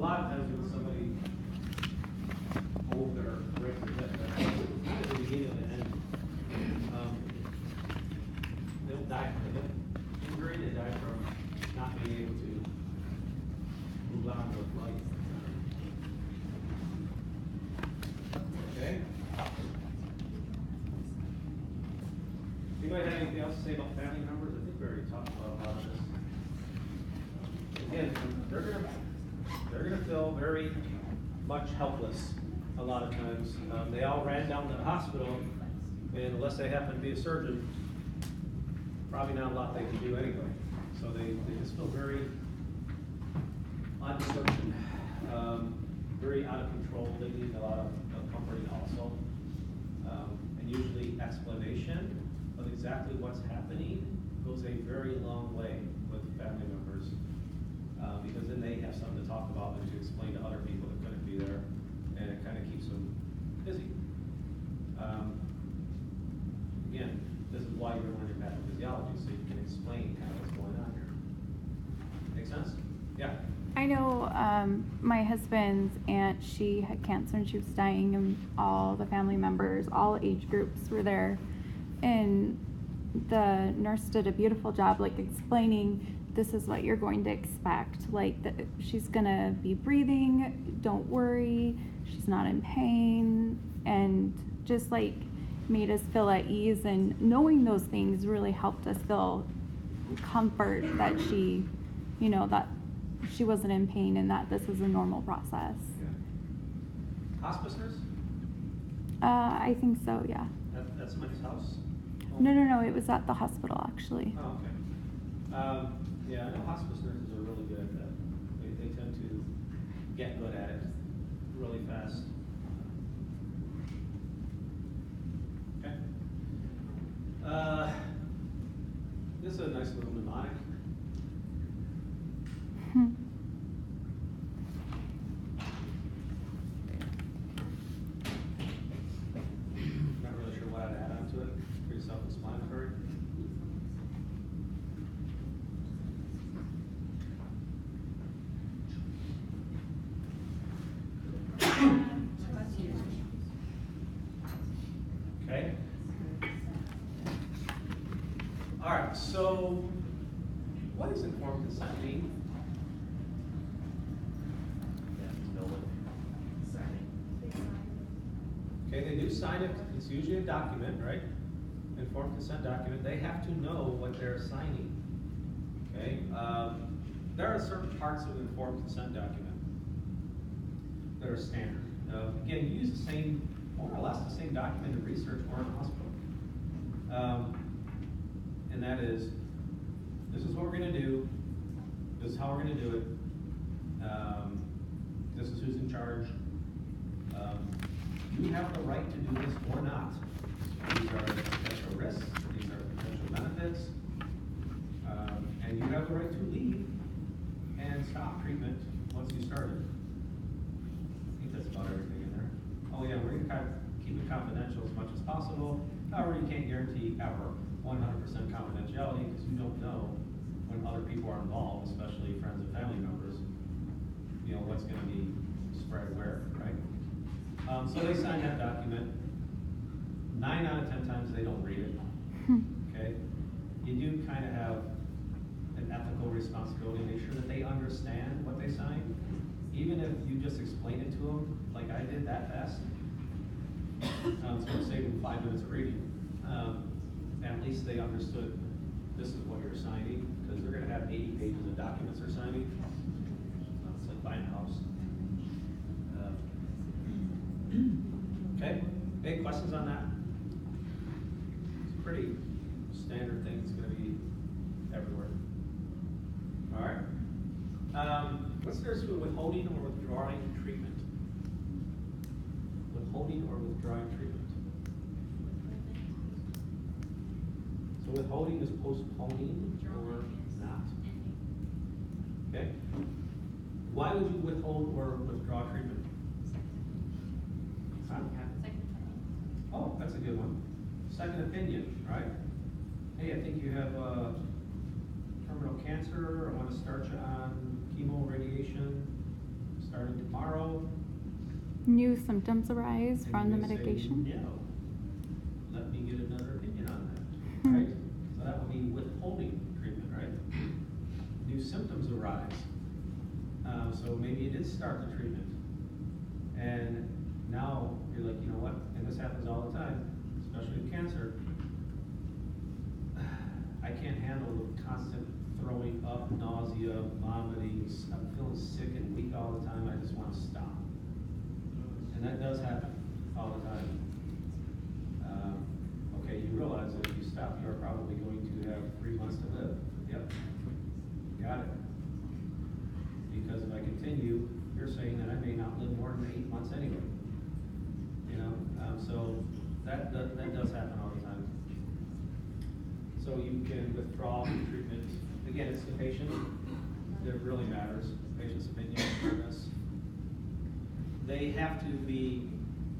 lot of times when somebody older breaks their hip, kind of the beginning of the end. They don't die from the hip injury, they die from not being able to move on with life. Okay? Anybody have anything else to say about family members? I think we already talked about a lot of this. Again, they're gonna feel very much helpless a lot of times. They all ran down to the hospital, and unless they happen to be a surgeon, probably not a lot they can do anyway. So they just feel very uncertain, very out of control. They need a lot of comforting also, and usually explanation of exactly what's happening goes a very long way with family members, because then they have something to talk about and to explain to other people that couldn't be there, and it kind of keeps them busy. Again, this is why you're learning pathophysiology, so you can explain kind of what's going on here. Make sense? Yeah. I know my husband's aunt, she had cancer and she was dying, and all the family members, all age groups were there. And the nurse did a beautiful job, like explaining, this is what you're going to expect. Like, she's gonna be breathing, don't worry, she's not in pain, and just like made us feel at ease. And knowing those things really helped us feel comfort that she, you know, that she wasn't in pain and that this is a normal process. Yeah. Hospice nurse? I think so, yeah. At somebody's house? No, it was at the hospital actually. Oh, okay. Yeah, I know hospice nurses are really good at that. They tend to get good at it really fast. Okay. This is a nice little mnemonic. Not really sure what I'd add onto it. Pretty self-explanatory. Okay. All right, so what does informed consent mean? Okay, they do sign it. It's usually a document, right? Informed consent document. They have to know what they're signing. Okay, there are certain parts of the informed consent document that are standard. Again, you use the same, more or less the same document in research or in a hospital. And that is, this is what we're going to do. This is how we're going to do it. This is who's in charge. You have the right to do this or not. These are potential risks. These are potential benefits. And you have the right to leave and stop treatment once you started. I think that's about everything in there. Oh yeah, we're going to keep it confidential as much as possible. However, you can't guarantee ever 100% confidentiality because you don't know when other people are involved, especially friends and family members, you know, what's going to be spread where, right? So they sign that document. 9 out of 10 times they don't read it, okay? You do kind of have an ethical responsibility to make sure that they understand what they sign. Even if you just explain it to them, like I did that fast, it's going to save them 5 minutes of reading. At least they understood this is what you're signing, because they're going to have 80 pages of documents they're signing. It's like buying a house. Okay, any questions on that? It's a pretty standard thing. It's going to be everywhere. All right. What's the difference between withholding or withdrawing treatment? Withholding or withdrawing treatment? So withholding is postponing or not. Okay. Why would you withhold or withdraw treatment? Oh, that's a good one. Second opinion, right? Hey, I think you have terminal cancer. I want to start you on chemo, radiation, starting tomorrow. New symptoms arise And from the you may say, medication? no, let me get another opinion on that, right? So that would be withholding treatment, right? New symptoms arise. So maybe you did start the treatment, and now you're like, you know what, and this happens all the time, especially with cancer. I can't handle the constant throwing up, nausea, vomiting, I'm feeling sick and weak all the time, I just want to stop. And that does happen all the time. Okay, you realize that if you stop, you're probably going to have 3 months to live. Yep, got it. Because if I continue, you're saying that I may not live more than 8 months anyway. You know, so that does happen all the time. So you can withdraw from treatment. Again, it's the patient that really matters. Patient's opinion on this. They have to be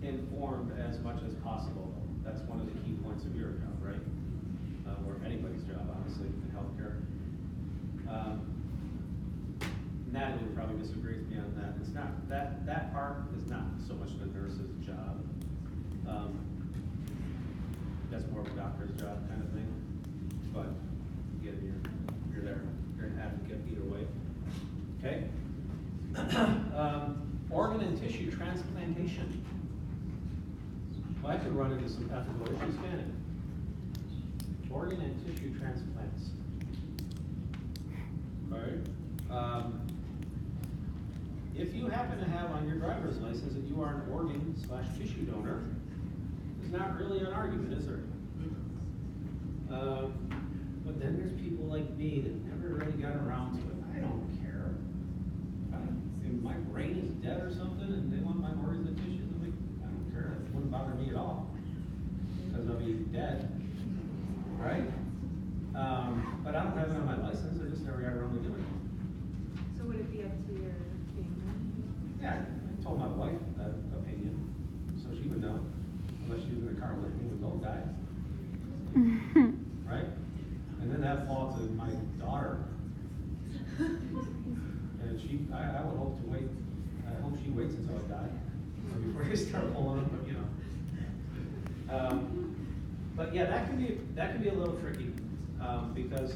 informed as much as possible. That's one of the key points of your job, right? Or anybody's job, honestly, in healthcare. Natalie would probably disagree with me on that. It's not, that part is not so much the nurse's job. That's more of a doctor's job kind of thing. But again, you're there. You're an advocate either way. Okay? Organ and tissue transplantation. Well, I could run into some ethical issues, can it? Organ and tissue transplants. All right. If you happen to have on your driver's license that you are an organ/tissue donor, there's not really an argument, is there? But then there's people like me that never really got around to it. I don't care. If my brain is dead or something and they want my organs and tissues, I'm like, I don't care. It wouldn't bother me at all. Because I'll be dead. Right? But I don't have it on my license. I just never got around to doing it. So would it be up to your family? Yeah, I told my wife that opinion, so she would know. Unless she was in the car with me with old guy. Right? And then that falls to my daughter. And I would hope to wait, I hope she waits until I die before you start pulling them, but you know. But yeah, that can be a little tricky, because,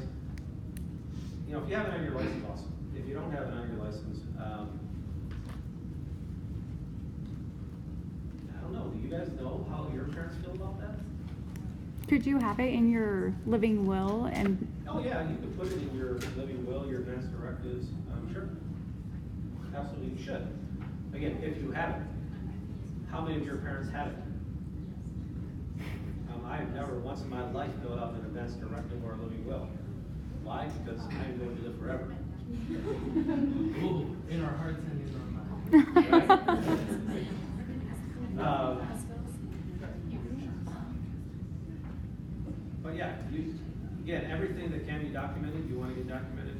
you know, if you have it on your license, awesome. If you don't have it on your license, I don't know, do you guys know how your parents feel about that? Could you have it in your living will and? Oh yeah, you could put it in your living will, your advance directives, sure. Absolutely, you should. Again, if you have it. How many of your parents have it? I have never once in my life filled out an advance directive or a living will. Why? Because I am going to live forever. Ooh, in our hearts and in our minds. But yeah, again, everything that can be documented, you want to get documented.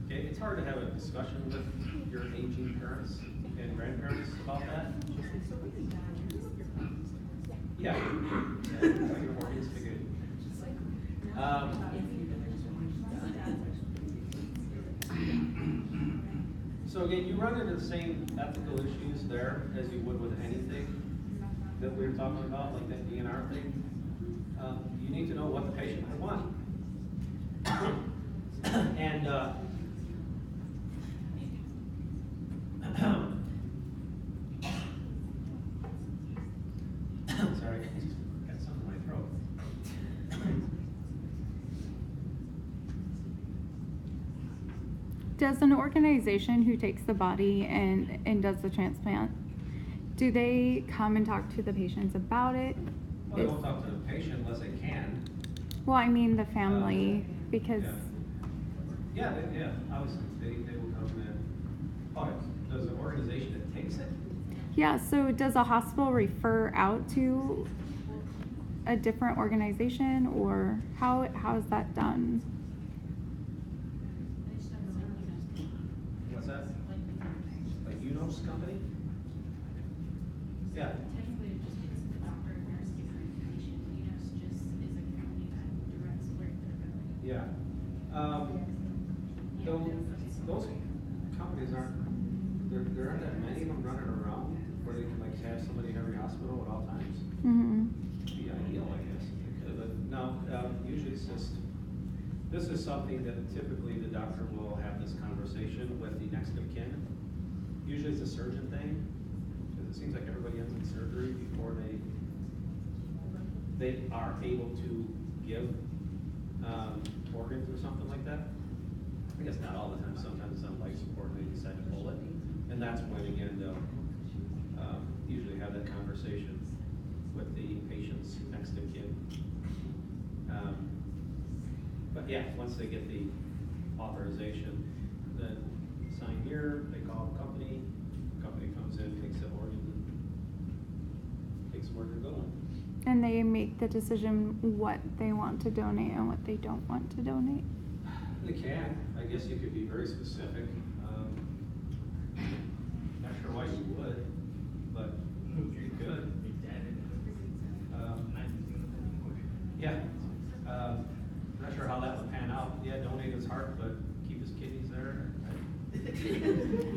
Okay, it's hard to have a discussion with your aging parents and grandparents about that. Yeah, your organs figured. So again, you run into the same ethical issues there as you would with anything that we were talking about, like that DNR thing. You need to know what the patient would want. And sorry, I just got something in my throat. Does an organization who takes the body and does the transplant, do they come and talk to the patients about it? Well, they won't talk to the patient unless they can. Well, I mean the family, because Yeah, obviously, they will come in. Oh, does the organization that takes it? yeah, so does a hospital refer out to a different organization, or how is that done? What's that? Like UNOS company? Yeah. Technically, it just means the doctor or nurse gives the information. UNOS just is a company that directs where they're going. Yeah. Those companies aren't, there aren't that many of them running around where they can like have somebody in every hospital at all times. Mm-hmm. It'd be ideal, I guess, if they could, but no, usually it's just, this is something that typically the doctor will have this conversation with the next of kin. Usually it's a surgeon thing, because it seems like everybody ends in surgery before they are able to give, organs or something like that. I guess not all the time, sometimes some life support, they decide to pull it, and that's when, again, they'll, usually have that conversation with the patient's next of kin. But yeah, once they get the authorization, then sign here, they call the company comes in, takes the organ, and takes where they're going. And they make the decision what they want to donate and what they don't want to donate. They can, I guess you could be very specific. Not sure why you would, but you could. Yeah, not sure how that would pan out. Yeah, donate his heart, but keep his kidneys there.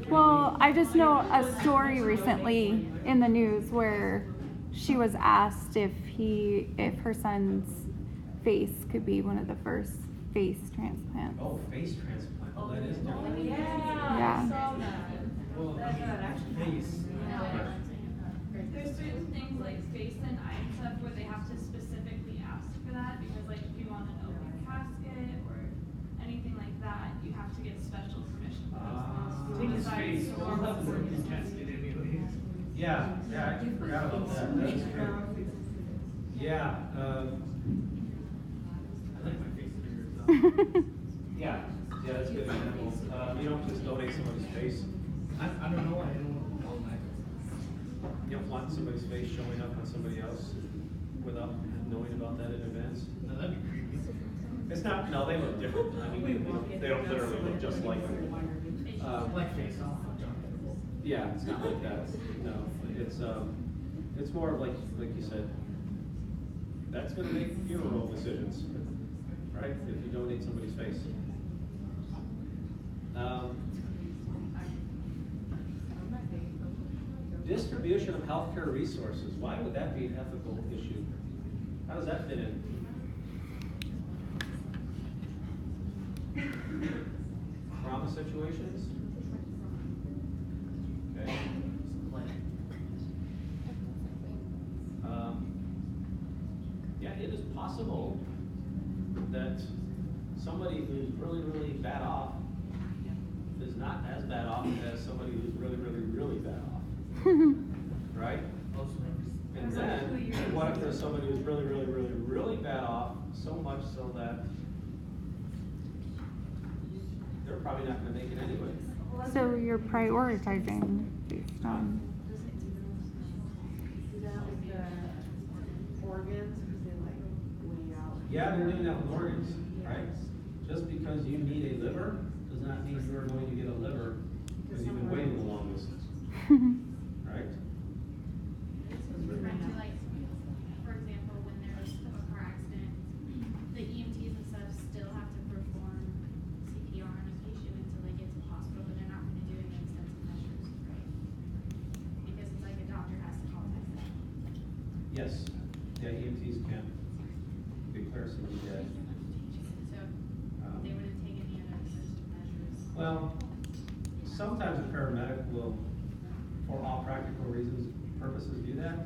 Well, I just know a story recently in the news where she was asked if her son's face could be one of the first face transplants. Oh, face transplant, well, that is different. Yeah. I saw that. Well, That's not actually face. There's certain things like face and eye and stuff where they have to specifically ask for that, because like if you want an open casket or anything like that, you have to get special permission. Take his face, we'll have the working casket anyways. Yeah, I forgot about that, that's true. Yeah, I like my face bigger, so. yeah, that's a good example. You don't just donate somebody's face. I don't know, I don't know. You don't want somebody's face showing up on somebody else without knowing about that in advance. No, that'd be creepy. It's not, no, they look different. I mean, they don't literally look just like them. Like face off. Yeah, it's not like that. No, it's more of like you said, that's gonna make funeral decisions, right? If you donate somebody's face. Distribution of healthcare resources. Why would that be an ethical issue? How does that fit in? Trauma situations? Okay. Yeah, it is possible that somebody who's really, really bad off is not as bad off as somebody who's really, really, really bad off. Right? And then, what if there's somebody who's really, really, really, really bad off, so much so that they're probably not gonna make it anyway? So you're prioritizing based on. Is that like the organs, because they like weigh out? Yeah, they're doing that with organs, right? Just because you need a liver does not mean you're going to get a liver because you've been waiting the longest, right? Like, for example, when there's a car accident, the EMTs and stuff still have to perform CPR on a patient until they get to the hospital, but they're not gonna do any extensive measures, right? Because it's like a doctor has to contact them. Yes, yeah, EMTs can declare somebody dead. So they wouldn't take any other extensive measures. Well, sometimes a paramedic will, for all practical purposes, do that.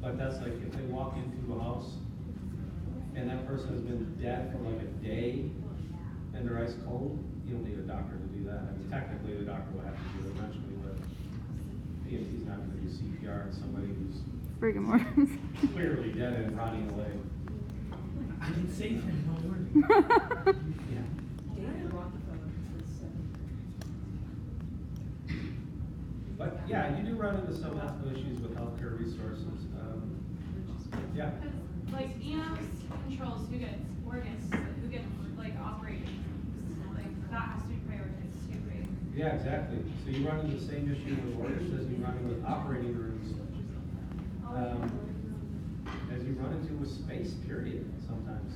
But that's like if they walk into a house and that person has been dead for like a day and they're ice cold, you don't need a doctor to do that. I mean, technically the doctor will have to do it eventually, but EMT's not gonna do CPR on somebody who's Friggin' mortals. clearly dead and rotting away. I can save him, don't worry. Yeah. David Rockefeller said 7. But yeah, you do run into some ethical issues with healthcare resources. Yeah. Because like EMS controls who gets organs, who gets like operating rooms, like that has to be prioritized too, right? Yeah, exactly. So you run into the same issue with organs as you run into with operating rooms. As you run into with space, period, sometimes.